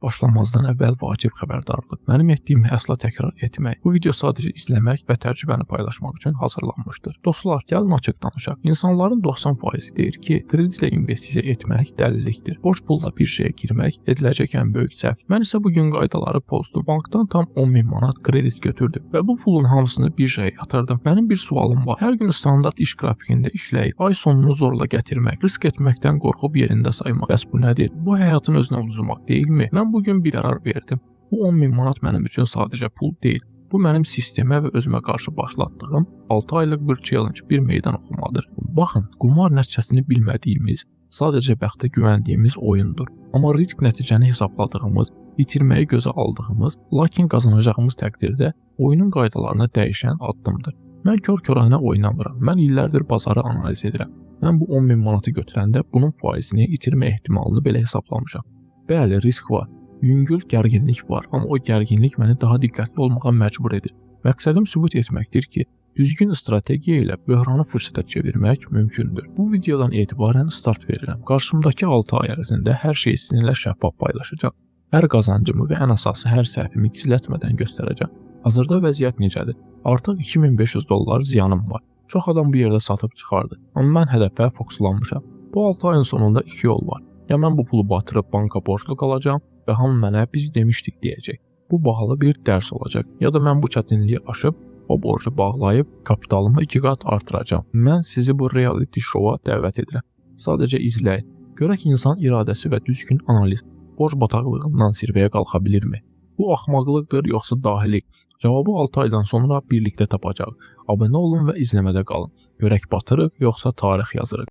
Başlamazdan əvvəl vacib xəbərdarlıq. Mənim etdiyimi əsla təkrar etmək. Bu video sadəcə izləmək və təcrübəni paylaşmaq üçün hazırlanmışdır. Dostlar, gəlin açıq danışaq. İnsanların 90% deyir ki, kredi ilə investisiya etmək dəlillikdir. Borc pulla bir şeyə girmək ediləcək ən böyük səhv. Mən isə bu gün qaydaları pozdum. Bankdan tam 10.000 manat kredit götürdüm və bu pulun hamısını bir şeyə yatırdım. Mənim bir sualım var. Hər gün standart iş qrafikində işləyib, ay sonunu zorla gətirmək, risk etməkdən qorxub yerində saymaq. Bəs bu nədir? Bu həyatın özünə uduzmaq deyilmi? Mən bugün bir qərar verdim. Bu 10.000 manat mənim üçün sadəcə pul deyil. Bu mənim sistemə və özümə qarşı başlatdığım 6 aylıq bir challenge, bir meydan oxumadır. Baxın, qumar nəticəsini bilmədiyimiz, sadəcə bəxtə güvəndiyimiz oyundur. Amma risk nəticəni hesabladığımız, itirməyi gözə aldığımız, lakin qazanacağımız təqdirdə oyunun qaydalarını dəyişən addımdır. Mən kör-körənə oynamıram. Mən illərdir bazarı analiz edirəm. Mən bu 10.000 manatı götürəndə bunun faizini, itirmə ehtimalını belə hesablamışam. Bəli, risk var, yüngül gərginlik var, amma o gərginlik məni daha diqqətli olmağa məcbur edir. Məqsədim sübut etməkdir ki, düzgün strategiya ilə böhranı fürsətə çevirmək mümkündür. Bu videodan etibarən start verirəm. Qarşımdakı 6 ay ərzində hər şeyi sizinlə şəffaf paylaşacaq. Hər qazancımı və ən əsası hər səhvimi gizlətmədən göstərəcəm. Hazırda vəziyyət necədir? Artıq $2500 ziyanım var. Çox adam bu yerdə satıb çıxardı, amma mən hədəfə fokuslanmışam. Bu 6 ayın sonunda 2 yol var. Ya mən bu pulu batırıb banka borclu qalacağam və hamı mənə biz demişdik deyəcək. Bu bahalı bir dərs olacaq. Ya da mən bu çətinliyi aşıb o borcu bağlayıb kapitalımı 2 qat artıracağam. Mən sizi bu reality show-a dəvət edirəm. Sadəcə izləyin. Görək insan iradəsi və düzgün analiz borc bataqlığından zirvəyə qalxa bilirmi? Bu axmaqlıqdır yoxsa dahilik? Cavabı 6 aydan sonra birlikdə tapacağıq. Abunə olun və izləmədə qalın. Görək batırıq yoxsa tarix yazırıq.